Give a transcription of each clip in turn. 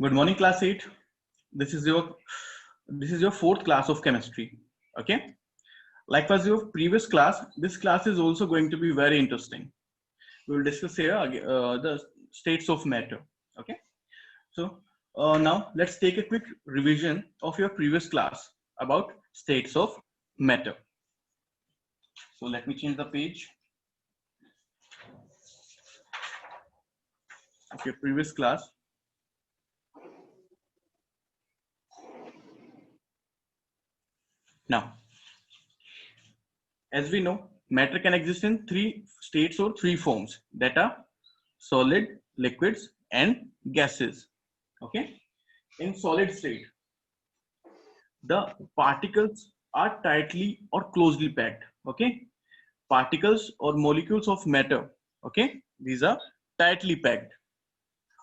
Good morning, class 8. This is your fourth class of chemistry. Okay. Likewise, your previous class. This class is also going to be very interesting. We will discuss here the states of matter. Okay. So now let's take a quick revision of your previous class about states of matter. So let me change the page. Okay, previous class. Now, as we know, matter can exist in three states or three forms, that are solid, liquids, and gases. Okay. In solid state, the particles are tightly or closely packed. Okay. Particles or molecules of matter. Okay. These are tightly packed.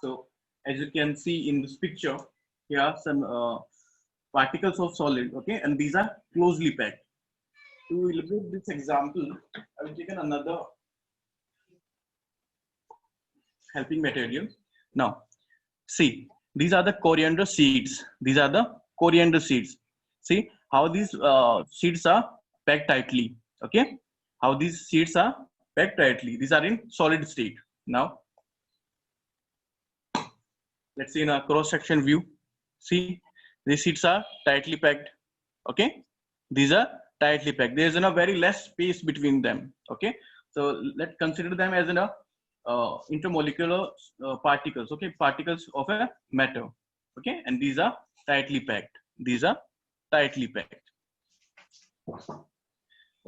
So as you can see in this picture, here are some particles of solid. Okay. And these are closely packed. To illustrate this example, I will take another helping material. Now, see, these are the coriander seeds. These are the coriander seeds. See how these seeds are packed tightly. Okay, how these seeds are packed tightly. These are in solid state. Now, let's see in a cross section view. See, these seeds are tightly packed. Okay, these are tightly packed. There is a very less space between them. Okay, so let's consider them as in a intermolecular particles. Okay, particles of a matter. Okay, and these are tightly packed. These are tightly packed.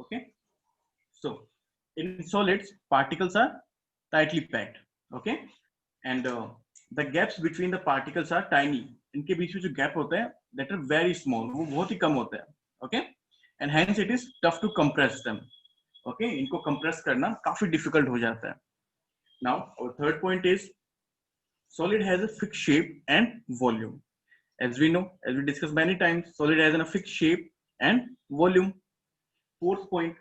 Okay, so in solids, particles are tightly packed. Okay, and the gaps between the particles are tiny. इनके बीच में जो gap होता है that are very small, वो बहुत ही कम होता है. Okay, and hence it is tough to compress them. Okay, इनको compress करना काफी difficult हो जाता है. Now our third point is solid has a fixed shape and volume. As we know, as we discussed many times, solid has a fixed shape and volume. Fourth point,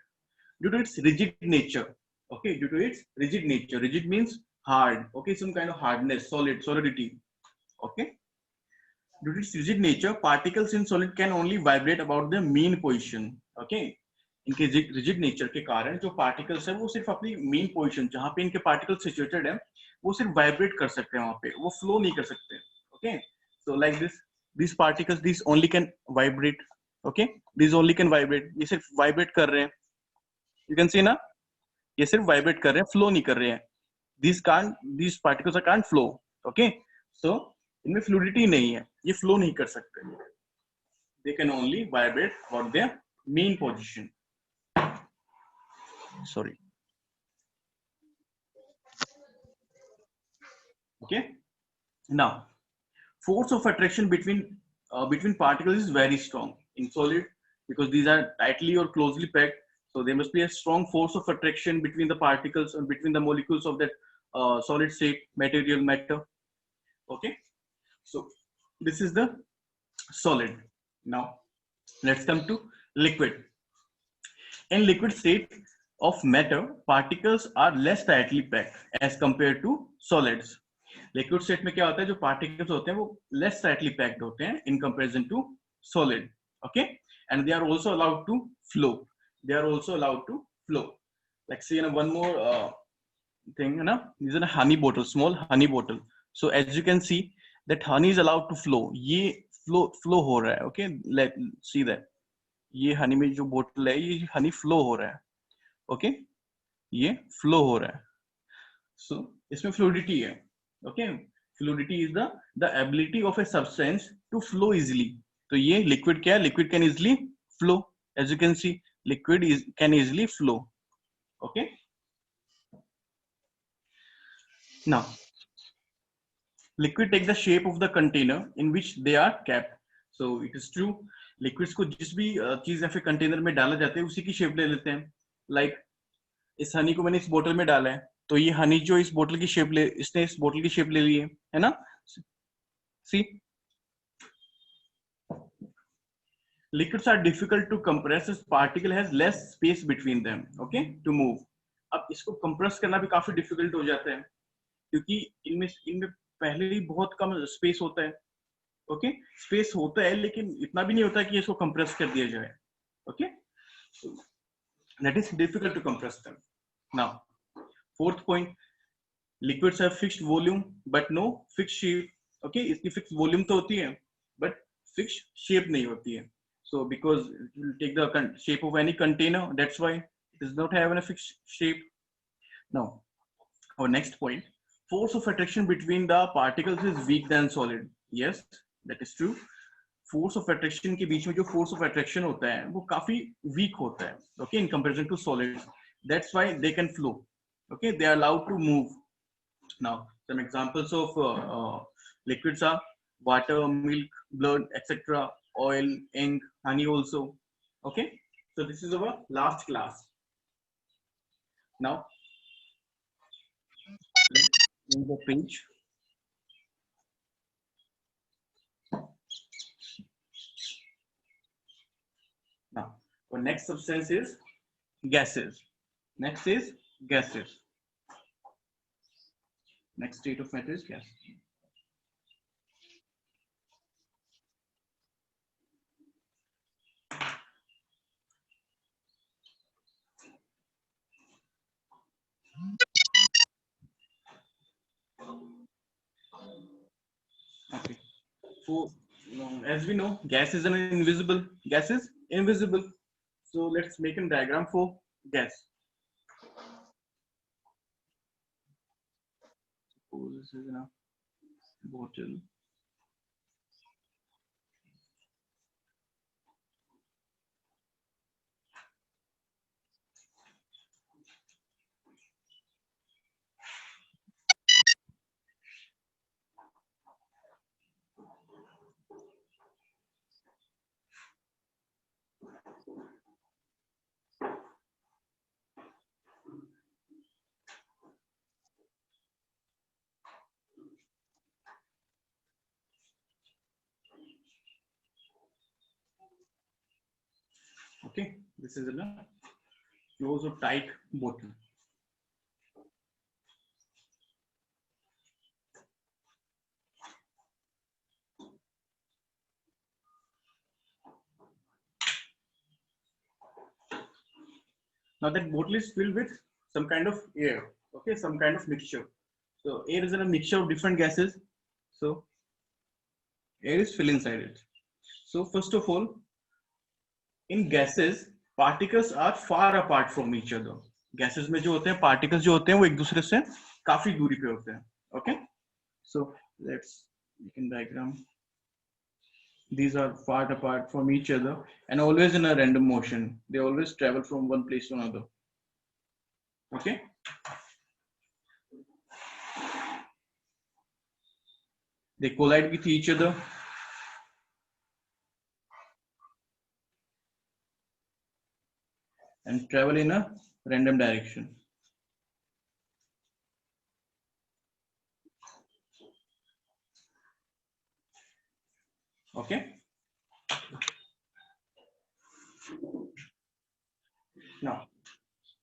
due to its rigid nature. Okay, due to its rigid nature. Rigid means hard. Okay, some kind of hardness, solidity. Okay, due to its rigid nature, particles in solid can only vibrate about their mean position. Okay, इनके rigid nature के कारण जो particles है वो सिर्फ अपनी mean position जहाँ पे इनके particles situated है वो सिर्फ vibrate कर सकते हैं वहाँ पे, वो flow नहीं कर सकते. Okay, so like this, these particles, these only can vibrate. Okay, these only can vibrate. ये सिर्फ vibrate कर रहे हैं. You can see ना, ये सिर्फ vibrate कर रहे हैं, flow नहीं कर रहे हैं. These particles can't flow. Okay, so इनमें fluidity नहीं है, ये flow नहीं कर सकते. They can only vibrate about their mean position. Sorry. Okay. Now, force of attraction between particles is very strong in solid because these are tightly or closely packed. So there must be a strong force of attraction between the particles and between the molecules of that solid state material matter. Okay. So this is the solid. Now let's come to liquid. In liquid state of matter, particles are less tightly packed as compared to solids. Liquid state में क्या होता है, जो particles होते हैं वो less tightly packed होते हैं in comparison to solid. Okay, and they are also allowed to flow. They are also allowed to flow. Like see one more thing है ना, दिस इज अ हनी बोतल, स्मॉल हनी बोतल. So as you can see that honey is allowed to flow. ये flow हो रहा है. Okay, let see that ये हनी में जो बोतल है ये हनी फ्लो हो रहा है. ओके, ये फ्लो हो रहा है. सो इसमें फ्लूइडिटी है. Okay, fluidity is the ability of a substance to flow easily. तो ये liquid क्या है? Liquid can easily flow. As you can see, liquid can easily flow. Okay. Now, liquid take the shape of the container in which they are kept. So it is true. Liquids को जिस भी चीज या फिर container में डाला जाता है उसी की शेप ले लेते हैं. Like इस हनी को मैंने इस बोतल में डाला है तो ये हनी जो इस बोतल की शेप इसने इस बोतल की शेप ले ली है ना. सी, liquids are difficult to compress as particle has less space between them. Okay, to move. अब इसको compress करना भी काफी difficult हो जाता है क्योंकि इनमें पहले ही बहुत कम स्पेस होता है. ओके, स्पेस होता है लेकिन इतना भी नहीं होता कि इसको कंप्रेस कर दिया जाए. Okay, that is difficult to compress them. Now, fourth point, liquids have fixed volume but no fixed shape. Okay, इसकी fixed volume तो होती है but fixed shape नहीं होती है. So because it will take the shape of any container, that's why it does not have a fixed shape. Now, our next point, force of attraction between the particles is weak than solid. Yes, that is true. Force of attraction के बीच में जो force of attraction होता है वो काफी weak होता है. Okay, in comparison to solids, that's why they can flow. Okay, they are allowed to move. Now some examples of liquids are water, milk, blood, etc., oil, ink, honey also. Okay, so this is our last class. Now let's move the page. Now our next substance is gases. Next is gases. Next state of matter is gas. Okay. So as we know, gas is an invisible. Gas is invisible. So let's make a diagram for gas. Suppose this is in a bottle. Okay, this is a close or tight bottle. Now that bottle is filled with some kind of air. Okay, some kind of mixture. So air is in a mixture of different gases. So air is filled inside it. So first of all, in gases, particles are far apart from each other. Gases में जो होते हैं particles जो होते हैं वो एक दूसरे से काफी दूरी पे होते हैं. Okay, so let's make a diagram. These are far apart from each other and always in a random motion. They always travel from one place to another. Okay. They collide with each other. And travel in a random direction. Okay. Now,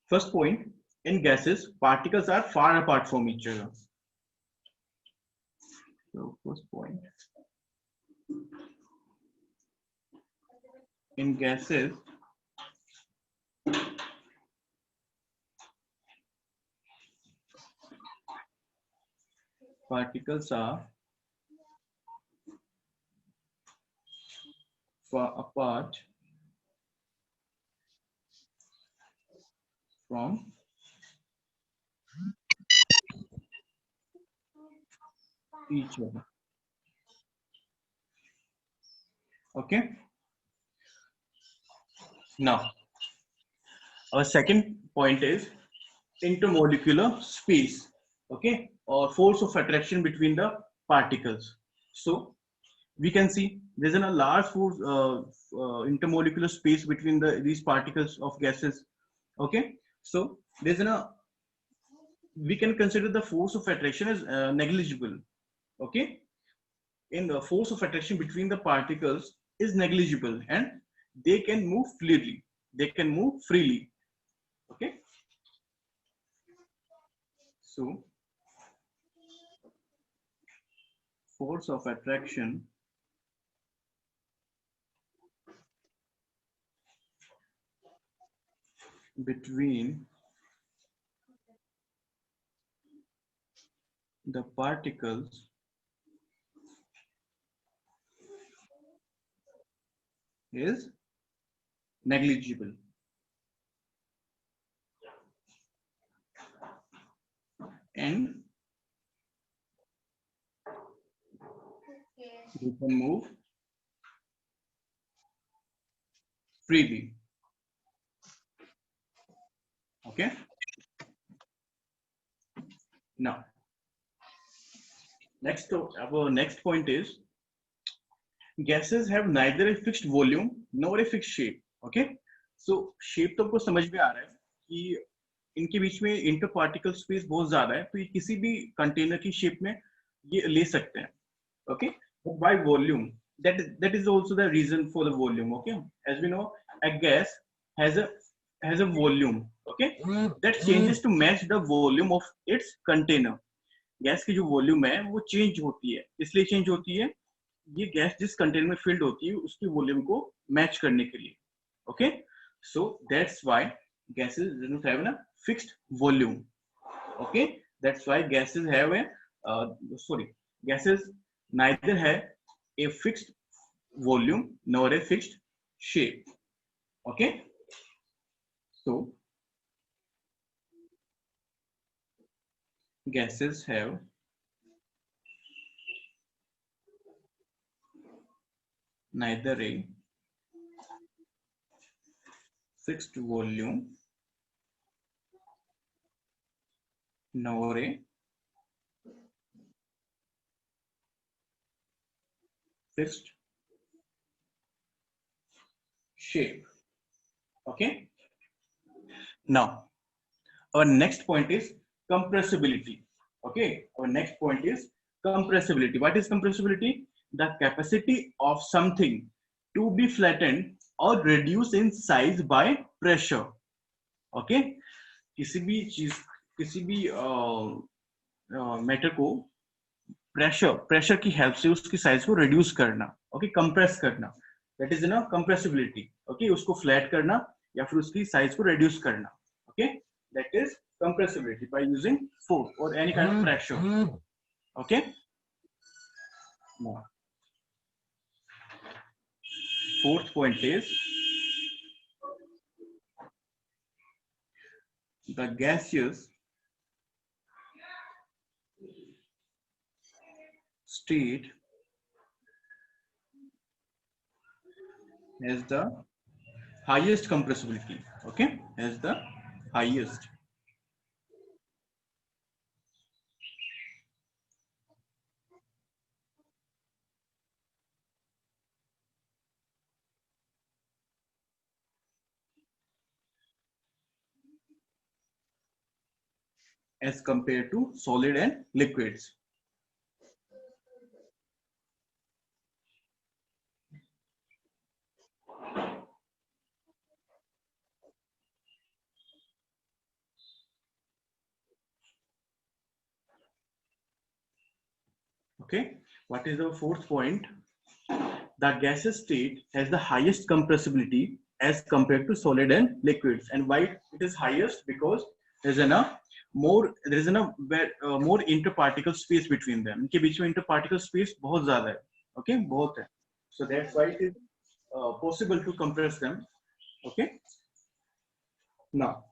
first point, in gases, particles are far apart from each other. So, first point, in gases, particles are far apart from each other. Okay. Now, our second point is intermolecular space. Okay, or force of attraction between the particles. So we can see there's a large force, intermolecular space between these particles of gases. Okay, so there's we can consider the force of attraction as negligible. Okay, in the force of attraction between the particles is negligible and they can move freely. They can move freely. Okay, so force of attraction between the particles is negligible. And we can move freely. Okay. Now, our next point is gases have neither a fixed volume nor a fixed shape. Okay. So shape तो आपको समझ में आ रहा है कि इनके बीच में inter particle space बहुत ज्यादा है, तो ये किसी भी कंटेनर की शेप में ये ले सकते हैं. Okay. But by volume, that is also the reason for the volume. Okay. As we know, a gas has a volume. Okay. That changes to match the volume of its container. Gas की जो volume है वो change होती है, इसलिए change होती है ये गैस जिस कंटेनर में फिल्ड होती है उसकी वॉल्यूम को मैच करने के लिए. Okay. So that's why gases do not have a fixed volume. Okay. That's why gases have gases neither have a fixed volume nor a fixed shape. Okay. So gases have neither a fixed volume nor a fixed shape. Okay. Now, our next point is compressibility. Okay. Our next point is compressibility. What is compressibility? The capacity of something to be flattened or reduced in size by pressure. Okay. किसी भी matter को pressure की help से उसकी size को reduce करना. Okay. Compress करना, that is ना कंप्रेसिबिलिटी. ओके. उसको फ्लैट करना या फिर उसकी साइज को रिड्यूस करना. Okay. That is compressibility by using force or any kind of pressure. Okay. Now, fourth point is the gaseous state has the highest compressibility. Okay. Has the highest. As compared to solid and liquids. Okay. What is the fourth point? The gaseous state has the highest compressibility as compared to solid and liquids. And why it is highest? Because there is enough more interparticle space between them. इनके बीच में interparticle space बहुत ज़्यादा है. Okay, बहुत है. So that's why it is possible to compress them. Okay. Now,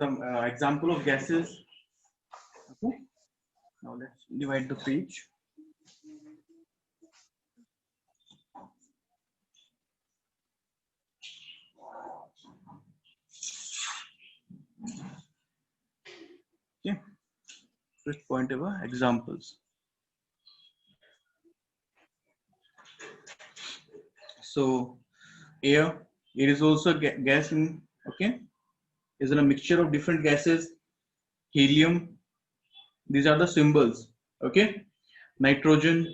some example of gases. Okay. Now let's divide the page. Okay. First point about examples. So air is also gas in. Okay. Is a mixture of different gases. Helium. These are the symbols. Okay. Nitrogen.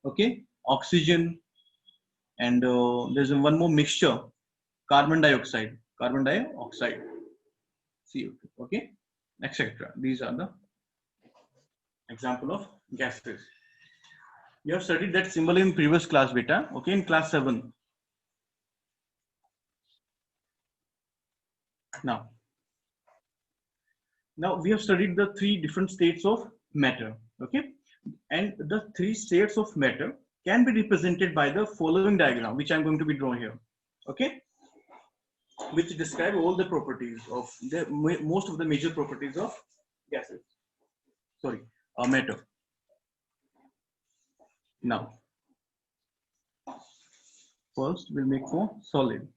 Okay. Oxygen. And there's one more mixture. Carbon dioxide. CO2. Okay. Etc. These are the example of gases. You have studied that symbol in previous class, beta. Okay, in class 7. Now we have studied the 3 different states of matter. Okay, and the 3 states of matter can be represented by the following diagram, which I'm going to be drawing here. Okay, which describe all the properties of the most of the major properties of gases. Sorry, matter. Now, first we'll make for solid.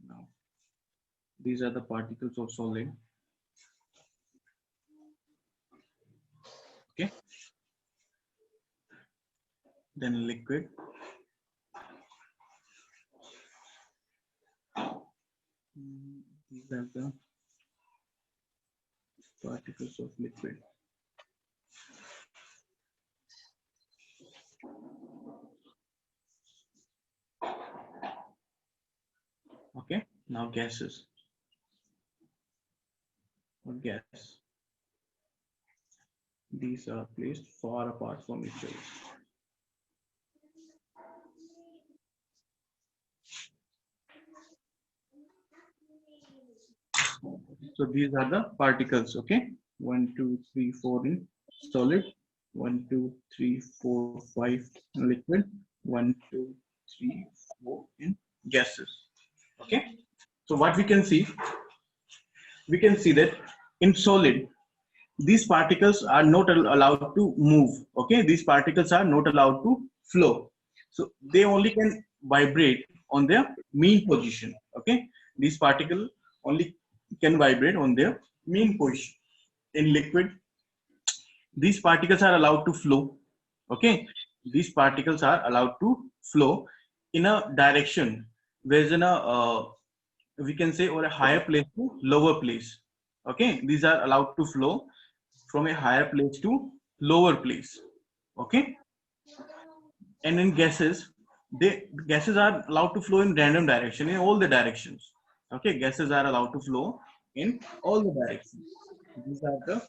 Now, these are the particles of solid. Okay. Then liquid. These are the particles of liquid. Okay, now gases. Or gas. These are placed far apart from each other. So these are the particles. Okay, 1, 2, 3, 4 in solid, 1, 2, 3, 4, 5 in liquid, 1, 2, 3, 4 in gases. Okay, so what we can see that in solid, these particles are not allowed to move. Okay, these particles are not allowed to flow. So they only can vibrate on their mean position. Okay, these particles only can vibrate on their mean position. In liquid, these particles are allowed to flow. Okay, these particles are allowed to flow in a direction whereas in a we can say, or a higher place to lower place. Okay, these are allowed to flow from a higher place to lower place. Okay, and in gases, gases are allowed to flow in random direction, in all the directions. Okay, gases are allowed to flow in all the directions. These are the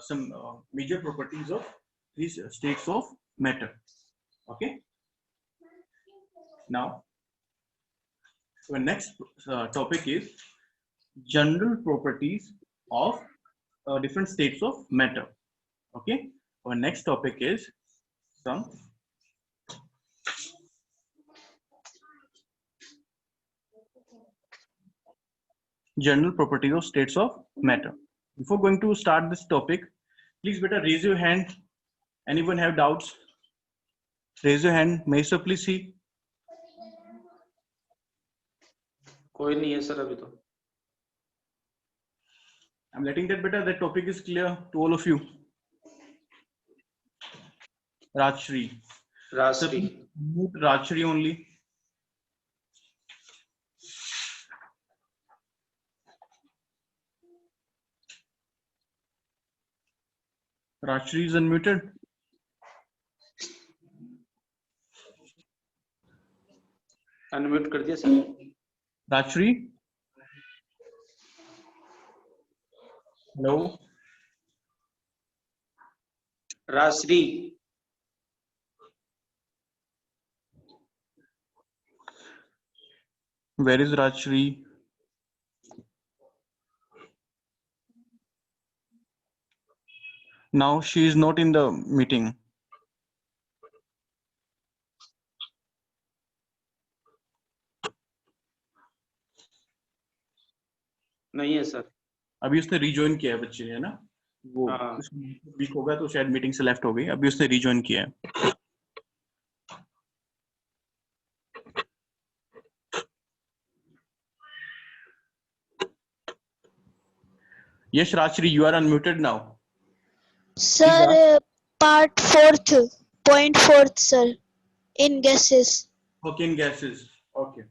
some major properties of these states of matter. Okay, now the next topic is general properties of different states of matter. Okay, our next topic is some general properties of states of matter. Before going to start this topic, please better raise your hand. Anyone have doubts? Raise your hand. May sir please see. कोई नहीं है sir अभी तो. I'm letting that better. The topic is clear to all of you. Rajshri. Rajshri. Rajshri only. Rajshri is unmuted. Unmute कर दिया sir. Rajshri. Hello. Rajshri. Where is Rajshri? Now she is not in the meeting. नहीं है sir. अभी उसने rejoin किया है बच्चे ने, है ना? वो वीक होगा तो शायद मीटिंग से लेफ्ट हो गई. अभी उसने रिजॉइन किया है. Yes, Rajshri, you are unmuted now. Sir, part 4th, point 4th, sir, in gases. Okay, in gases. Okay.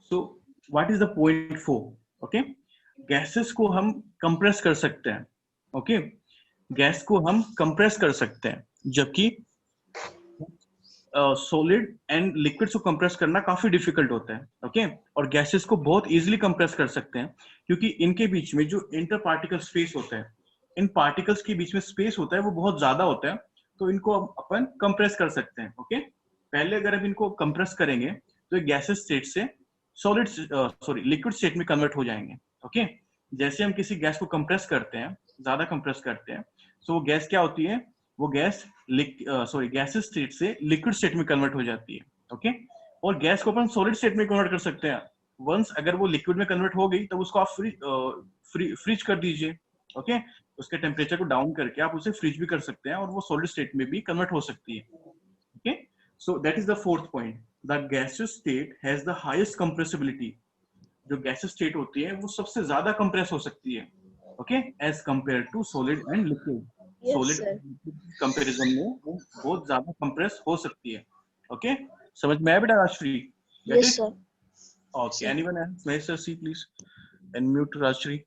So, what is the point 4? Okay, gases को हम compress कर सकते हैं. Okay, गैस को हम compress कर सकते हैं, जबकि सॉलिड एंड लिक्विड्स को कंप्रेस करना काफी डिफिकल्ट होता है, ओके और गैसेस को बहुत इजीली कंप्रेस कर सकते हैं क्योंकि इनके बीच में जो इंटर पार्टिकल स्पेस होता है, इन पार्टिकल्स के बीच में स्पेस होता है वो बहुत ज्यादा होता है, तो इनको अपन कंप्रेस कर सकते हैं। ओके पहले अगर हम इनको कंप्रेस करेंगे तो ये गैसेस स्टेट से सॉलिड लिक्विड स्टेट में कन्वर्ट हो जाएंगे। ओके जैसे हम किसी गैस को कंप्रेस करते हैं, ज्यादा कंप्रेस करते हैं, तो वो गैस क्या होती है, वो गैस गैसेस स्टेट से लिक्विड स्टेट में कन्वर्ट हो जाती है। ओके और गैस को अपन सॉलिड स्टेट में कन्वर्ट कर सकते हैं। वंस अगर वो लिक्विड में कन्वर्ट हो गई तब उसको आप फ्रीज कर दीजिए। ओके उसके टेम्परेचर को डाउन करके आप उसे फ्रीज भी कर सकते हैं और वो सॉलिड स्टेट में भी कन्वर्ट हो सकती है। Okay so that is the fourth point, the gaseous state has the highest compressibility. जो गैसियस स्टेट होती है वो सबसे ज्यादा कंप्रेस हो सकती है, okay as compare to solid and liquid. Yes, solid sir. Comparison में वो बहुत ज्यादा कंप्रेस हो सकती है। ओके समझ में आया बेटा Rajshree? Get Yes, it? sir. Okay, anyone else? May sir see please and mute Rajshri.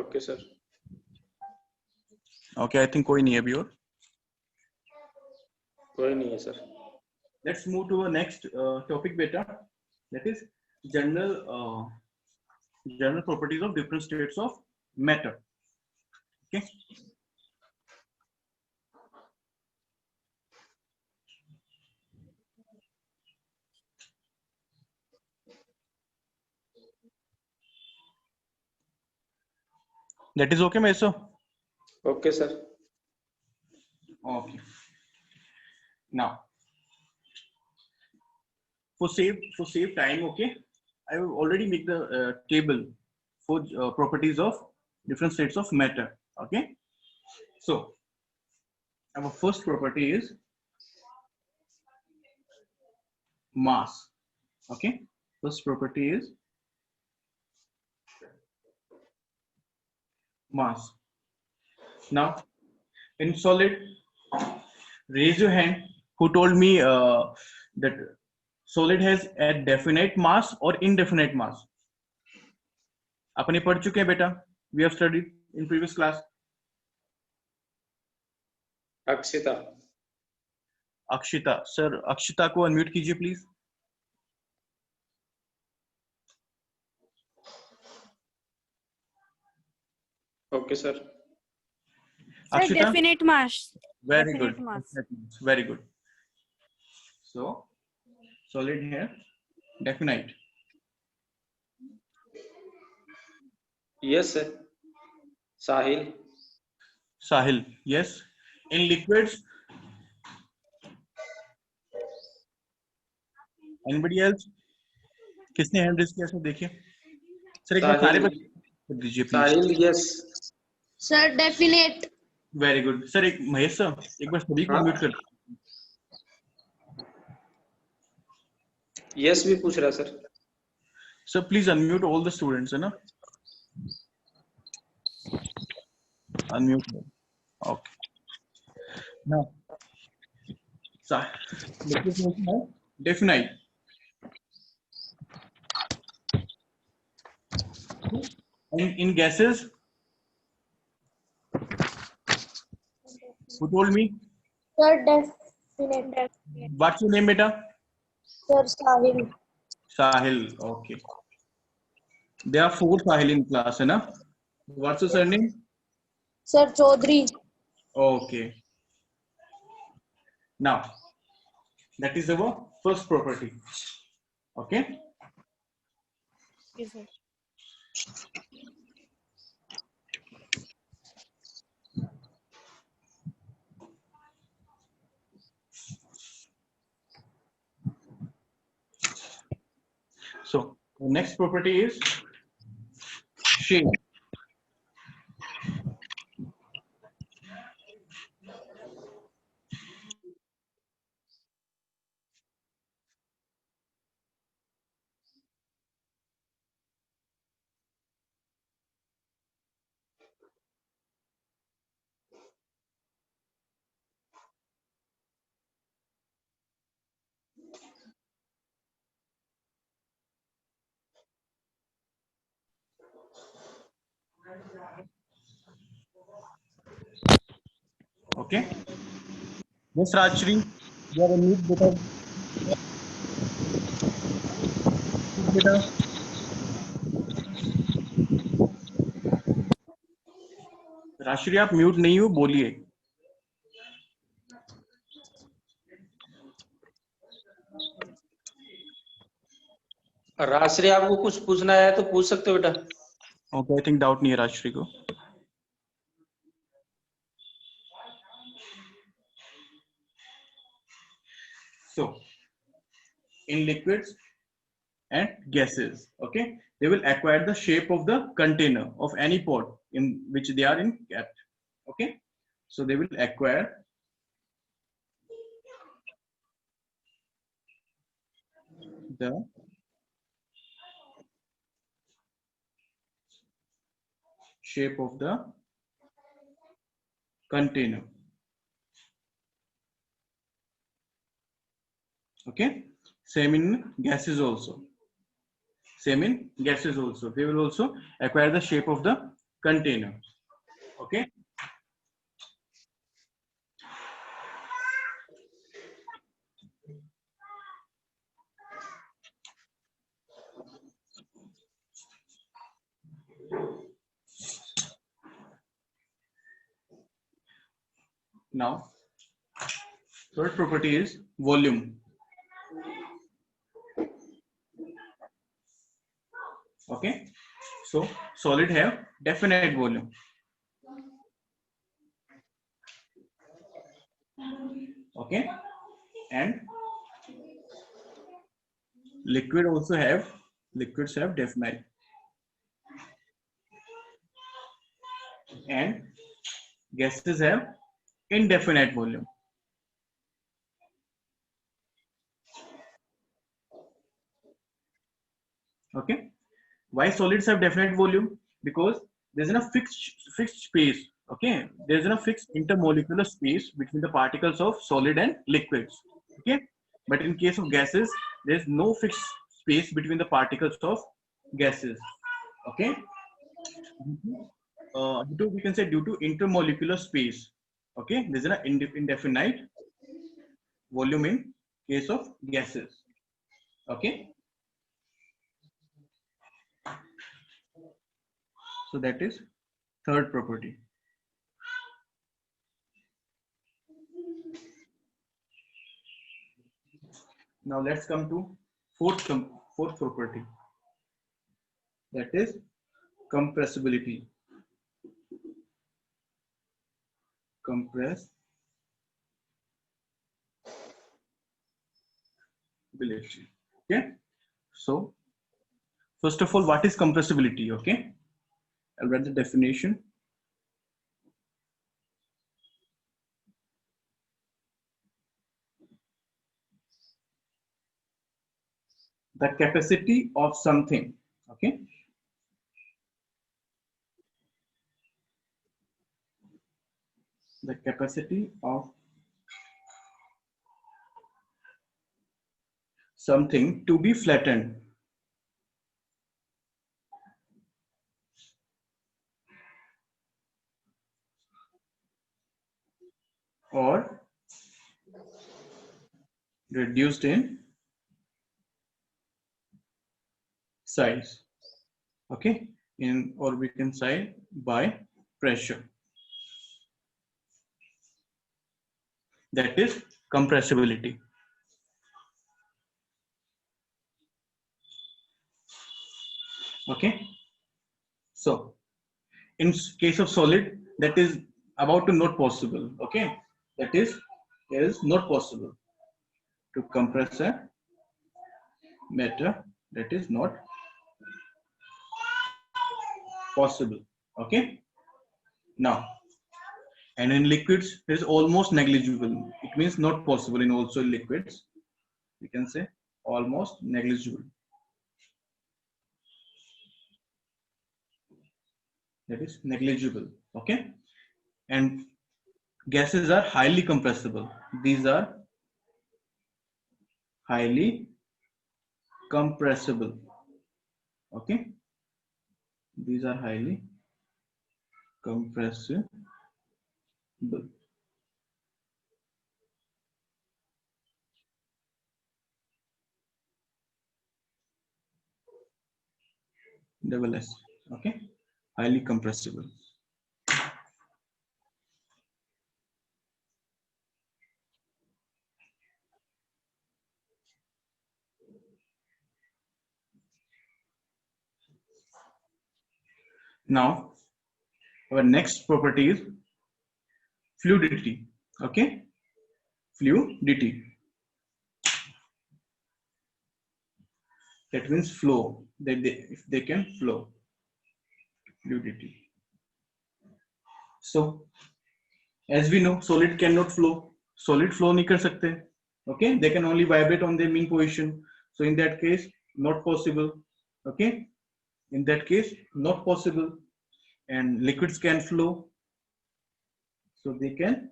Okay, sir. Okay, I think कोई नहीं है अभी और। कोई नहीं है sir. Let's move to the next topic beta, that is general properties of different states of matter. Okay. That is okay, Meso? Okay, sir. Okay. Now, for save time, okay, I will already make the table for properties of different states of matter. Okay. So, our first property is mass. Okay. First property is mass. Now, in solid, raise your hand who told me that solid has a definite mass or indefinite mass. अपने पढ़ चुके हैं बेटा, we have studied in previous class. Akshita. Akshita sir, Akshita को unmute कीजिए please. Okay sir. Sir, Akshita definite mass. Very Definite good, mass. Very good. So solid है definite. Yes sir. Sahil. Sahil yes. In liquids anybody else? किसने hand raise किया sir देखिए sir, एक बार सारे बच्चे कर दीजिए please. Sahil yes. Sir, definite. Very good sir. एक महेश सर, एक बार सभी को हाँ? म्यूट कर। यस भी पूछ रहा sir. Sir please unmute all the students, है ना? Unmute. Okay now definite. In gases, who told me? Sir, definite. What's your name, beta? Sir, Sahil. Sahil. Okay. There are 4 Sahil in class, है ना? What's your surname? Sir, Chaudhary. Okay. Now, that is our first property. Okay. Yes, sir. So the next property is shape. Okay. Yes, Rajshri, you are on mute, beta. Beta. राशि आप mute नहीं हो, बोलिए। राजश्री आपको कुछ पूछना है तो पूछ सकते हो बेटा। ओके, आई थिंक डाउट नहीं है राजश्री को। So in liquids and gases, okay, they will acquire the shape of the container of any pot in which they are in kept. Okay, so they will acquire the shape of the container. Okay, same in gases also. Same in gases also. They will also acquire the shape of the container. Okay. Now, third property is volume. Okay, so solid have definite volume. Okay, and liquids have definite, and gases have indefinite volume. Okay, why solids have definite volume? Because there's a fixed space. Okay, there's a fixed intermolecular space between the particles of solid and liquids. Okay, but in case of gases, there's no fixed space between the particles of gases. Okay, we can say due to intermolecular space. Okay, there's an indefinite volume in case of gases. Okay, so that is third property. Now let's come to fourth property, that is compressibility. Compressibility. Okay, so first of all, what is compressibility? Okay, I'll write the definition. The capacity of something. Okay, the capacity of something to be flattened or reduced in size. Okay, or we can say by pressure. That is compressibility. Okay, so in case of solid, that is about to not possible. Okay, that is not possible to compress a matter. That is not possible. Okay, now, and in liquids it is almost negligible. It means not possible in also liquids. We can say almost negligible. That is negligible. Okay, and gases are highly compressible. These are highly compressible. Okay, these are highly compressible. double S. Okay, highly compressible. Now, our next property is fluidity. Okay, fluidity. That means flow. That if they can flow, fluidity. So, as we know, solid cannot flow. Solid flow नहीं कर सकते. Okay, they can only vibrate on their mean position. So in that case, not possible. Okay, in that case, not possible. And liquids can flow, so they can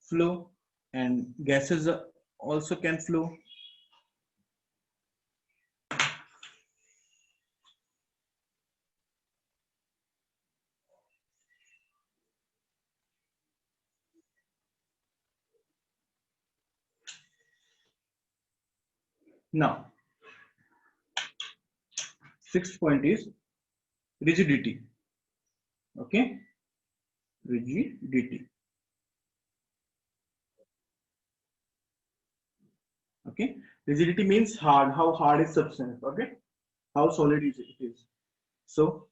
flow, and gases also can flow. Now, sixth point is rigidity. Okay, rigidity. Okay, rigidity means hard. How hard is substance? Okay, how solid is it? So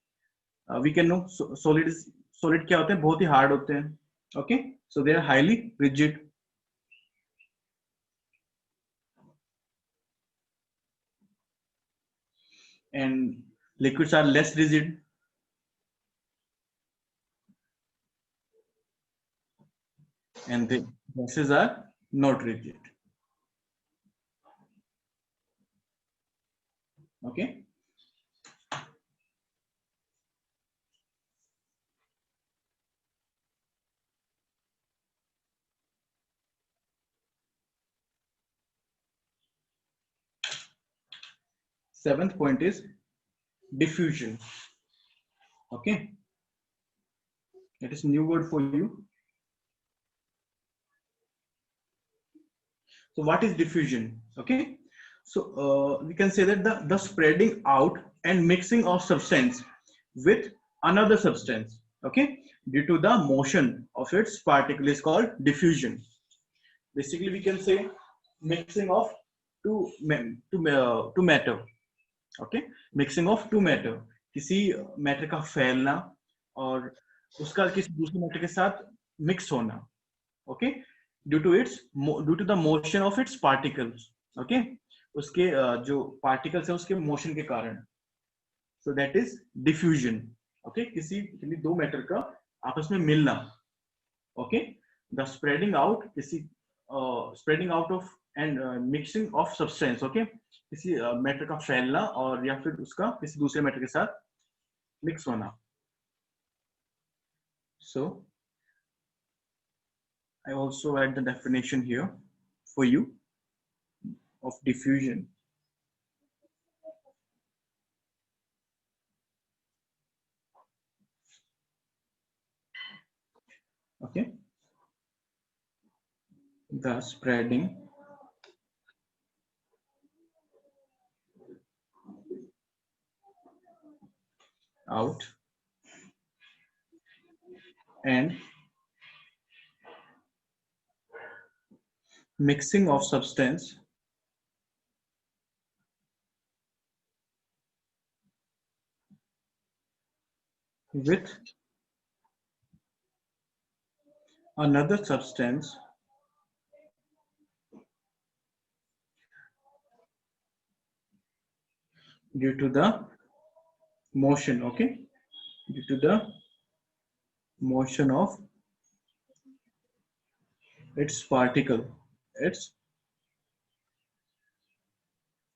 we can know solid क्या होते हैं, बहुत ही hard होते हैं. Okay, so they are highly rigid. And liquids are less rigid. And the gases are not rigid. Okay. Seventh point is diffusion. Okay. That is new word for you. So what is diffusion? Okay. So we can say that the spreading out and mixing of substance with another substance, okay, due to the motion of its particle is called diffusion. Basically, we can say mixing of two matter. Okay, mixing of two matter. किसी matter का फैलना और उसका किसी दूसरे matter के साथ mix होना. Okay, due to the motion of its particles. Okay, उसके जो particles है उसके motion के कारण. So that is diffusion. Okay, किसी दो मैटर का आपस में मिलना. Okay, the spreading out of and mixing of substance. Okay, किसी मैटर का फैलना और या फिर उसका किसी दूसरे मैटर के साथ मिक्स होना. So I also add the definition here for you of diffusion. Okay, the spreading out and mixing of substance with another substance due to the motion. Okay, due to the motion of its particle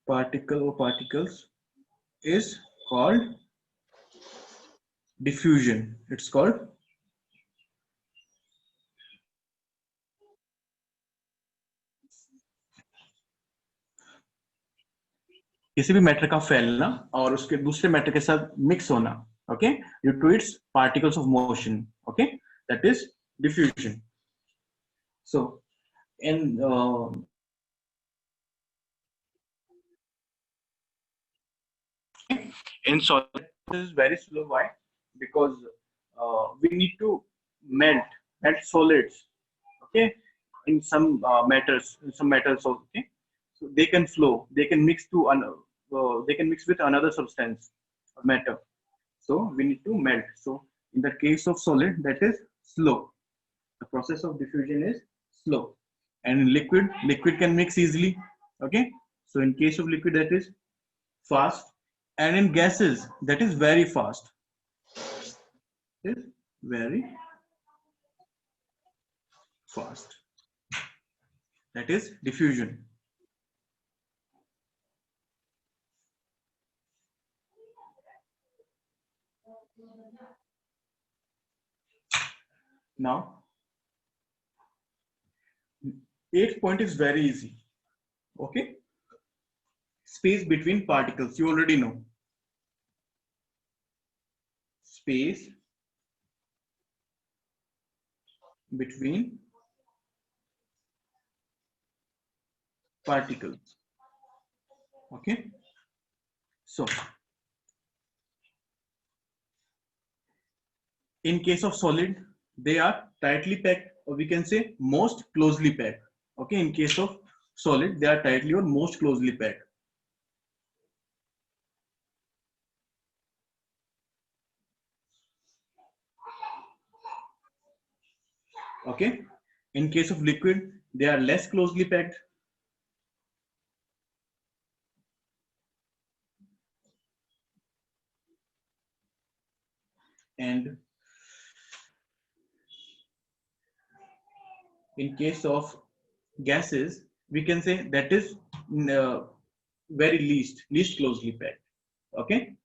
or particles is called diffusion. It's called किसी भी matter का फैलना और उसके दूसरे matter के साथ mix होना. Okay, due to its particles of motion. Okay, that is diffusion. So in In solid, this is very slow. Why? Because we need to melt solids. Okay, in some metals, okay, so they can flow. They can mix to they can mix with another substance, matter. So we need to melt. So in the case of solid, that is slow. The process of diffusion is slow. And in liquid can mix easily. Okay. So in case of liquid, that is fast. And in gases, that is very fast. It is very fast. That is diffusion. Now, 8th point is very easy. Okay. Space between particles, you already know. Space between particles. Okay. So, in case of solid, they are tightly packed, or we can say most closely packed. Okay. In case of solid, they are tightly or most closely packed. Okay. In case of liquid, they are less closely packed. And in case of gases, we can say that is very least closely packed. Okay.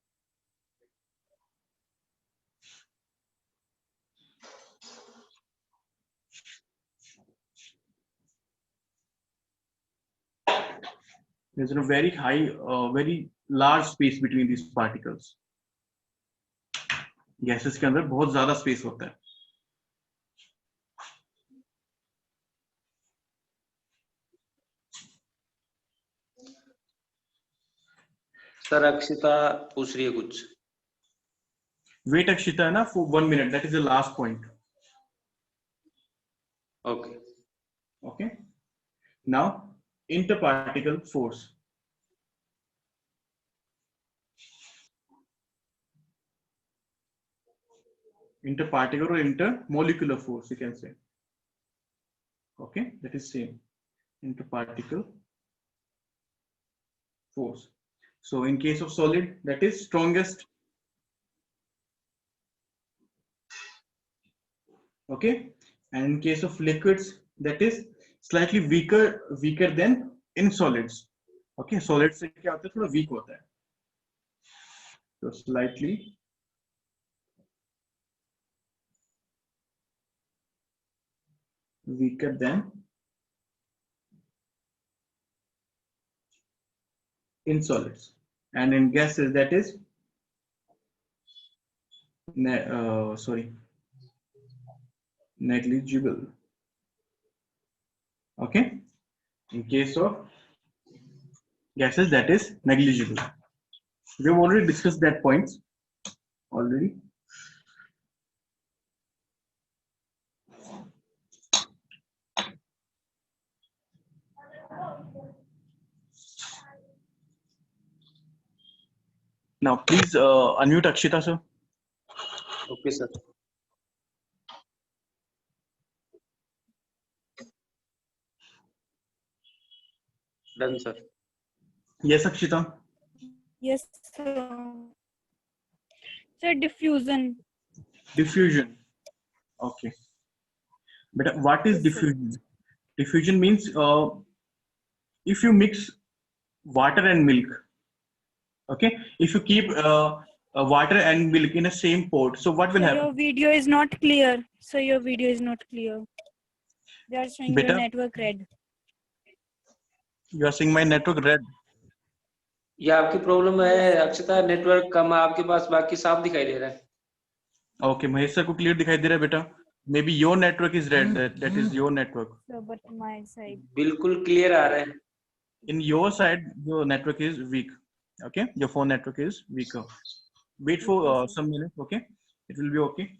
There's a very high, very large space between these particles. Gases के अंदर बहुत ज्यादा space होता है. Sir Akshita पूछ रही है कुछ. वेट अक्षिता है ना, for 1 minute. That is the last point. Okay. Okay. Now, interparticle force. Interparticle or intermolecular force, you can say. Okay, that is same. Interparticle force. So in case of solid, that is strongest. Okay, and in case of liquids, that is slightly weaker than in solids. Okay, solids से क्या होता है, थोड़ा weak होता है. So slightly weaker than in solids, and in gases, that is negligible. Okay, in case of gases, that is negligible. We have already discussed that points already. Now please unmute Akshita sir. Okay sir. Done sir. Yes Akshita. Yes, sir. Sir, diffusion. Diffusion. Okay. But what is Yes, sir. diffusion? Diffusion means if you mix water and milk. Okay. If you keep water and milk in a same pot, so what will Sir, happen? your video is not clear. Sir, your video is not clear. They are showing Beta? your network red. You are seeing my network red. ये आपकी problem है Akshita. Network कम है आपके पास, बाकी साफ दिखाई दे रहा है. Okay, Mahesh sir को clear दिखाई दे रहा है बेटा. Maybe your network is red. That is your network. Sir, but my side. बिल्कुल क्लियर आ रहा है. In your side, your network is weak. Okay, your phone network is weaker. Wait for Okay, sir. some minutes. Okay, it will be okay.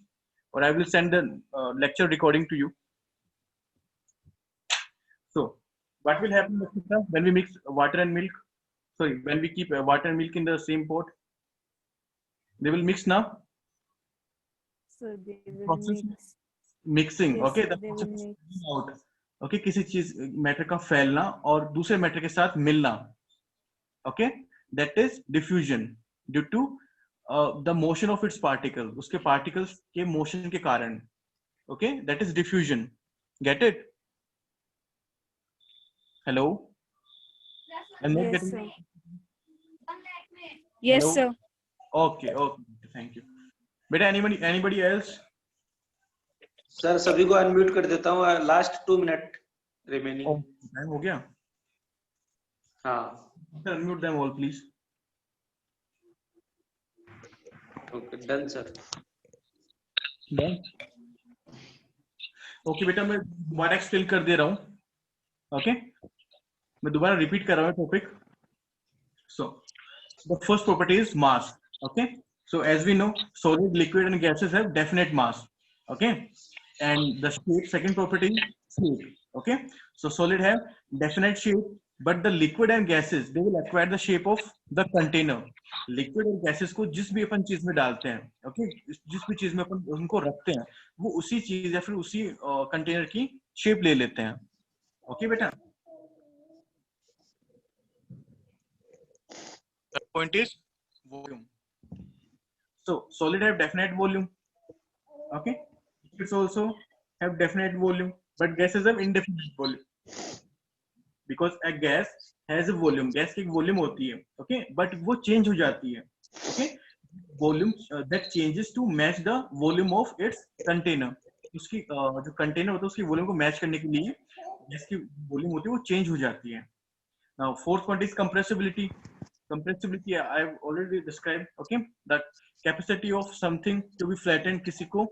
Or I will send the lecture recording to you. So, what will happen Lakshita, when we mix water and milk? Sorry, when we keep water and milk in the same pot, they will mix now. So they will Process mix. mixing. Yes, Okay, sir, the they process will of mix. splitting out. Okay, किसी चीज matter का फैलना और दूसरे matter के साथ मिलना. Okay, that is diffusion due to the motion of its particle. उसके particles के motion के कारण. Okay, that is diffusion. Get it? Hello. I'm not Yes, getting. sir. Yes, Hello. sir. Okay, okay, thank you. बेटा anybody else? Sir सभी को unmute कर देता हूँ, last 2 minute remaining. Oh, time हो गया. हाँ Unmute them all, please. Okay done sir. Done. Okay, बेटा मैं दोबारा एक्सप्लेन कर दे रहा हूँ. Okay, मैं दोबारा रिपीट कर रहा हूँ topic. So, the first property is mass. Okay, so as we know, solid, liquid, and gases have definite mass. Okay, and the shape, second property is shape. Okay, so solid have definite shape, but the liquid and gases, they will acquire the shape of the container. Liquid और gases को जिस भी अपन चीज में डालते हैं, okay, जिस भी चीज में अपन उनको रखते हैं, वो उसी चीज या फिर उसी कंटेनर की शेप ले लेते हैं. Okay, बेटा. The point is volume. So solid have definite volume. Okay, liquids also have definite volume, but gases have indefinite volume. Because a gas has a volume. Gas की एक volume होती है. Okay, but वो change हो जाती है. Okay, volume that changes to match the volume of its container. उसकी जो container होता है उसकी volume को match करने के लिए gas की volume होती है वो change हो जाती है. Now fourth point is compressibility. Compressibility I have already described. Okay, the capacity of something to be flattened, किसी को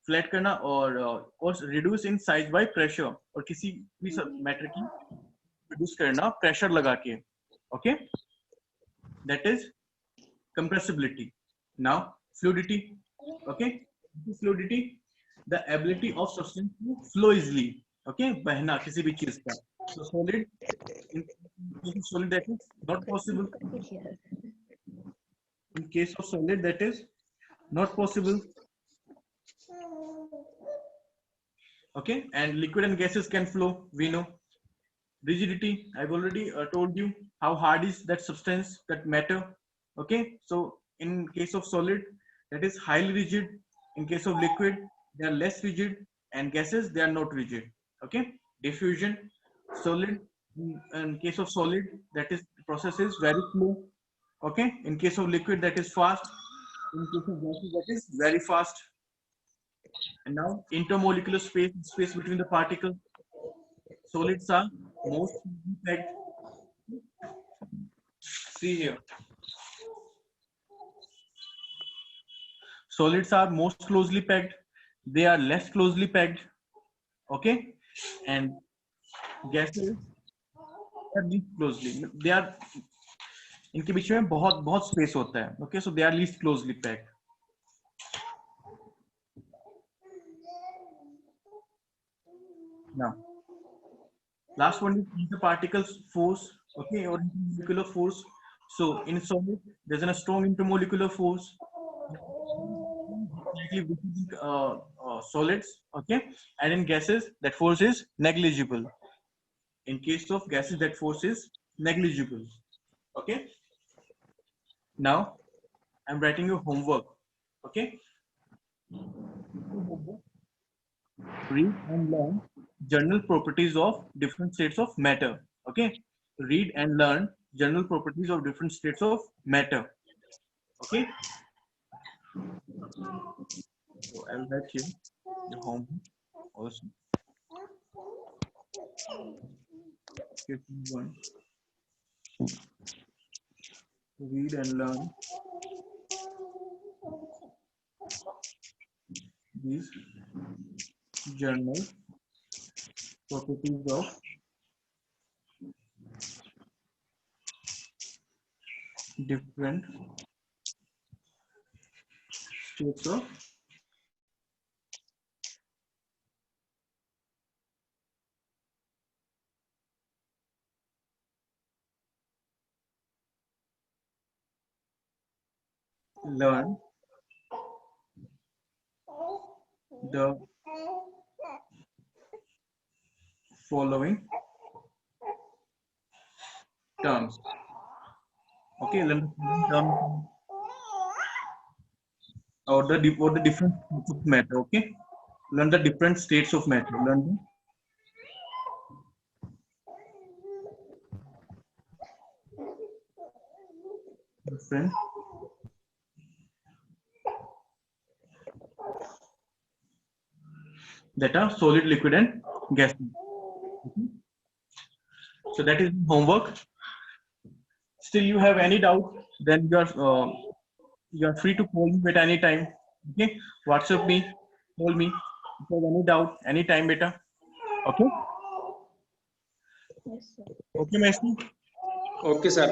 flat करना और reduce in size by pressure, और किसी भी matter की reduce करना pressure लगा के. Okay, that is compressibility. Now fluidity. Okay, fluidity, the ability of substance to flow easily. Okay, बहना किसी भी चीज का. So solid, in solid that is not possible. In case of solid that is not possible. Okay, and liquid and gases can flow, we know. Rigidity, I've already told you how hard is that substance, that matter. Okay, so in case of solid that is highly rigid. In case of liquid they are less rigid, and gases they are not rigid. Okay, diffusion, solid, in case of solid that is process is very slow. Okay, in case of liquid that is fast. In case of gases that is very fast. And now intermolecular space between the particles. Solids are most packed. See here. Solids are most closely packed. They are less closely packed. Okay, and gases are least closely. They are इनके बीच में बहुत space होता है. Okay, so they are least closely packed. Now, last one is the particles force. Okay, or intermolecular force. So in solid there's a strong intermolecular force. Solids. Okay, and in gases that force is negligible. In case of gases that force is negligible. Okay, now I'm writing you homework. Okay, read and learn general properties of different states of matter. Okay, read and learn general properties of different states of matter. Okay, so I'll write here the homework also. One. Read and learn these general properties of different states of learn the following terms. Okay, learn the following terms or the different states of matter. Okay, learn the different states of matter. Learn the different that are solid, liquid, and gas. Okay. So that is homework. Still, you have any doubt? Then you are free to call me at any time. Okay, WhatsApp me, call me. If you have any doubt, anytime, beta. Okay. Yes, sir. Okay, Maestro. Okay sir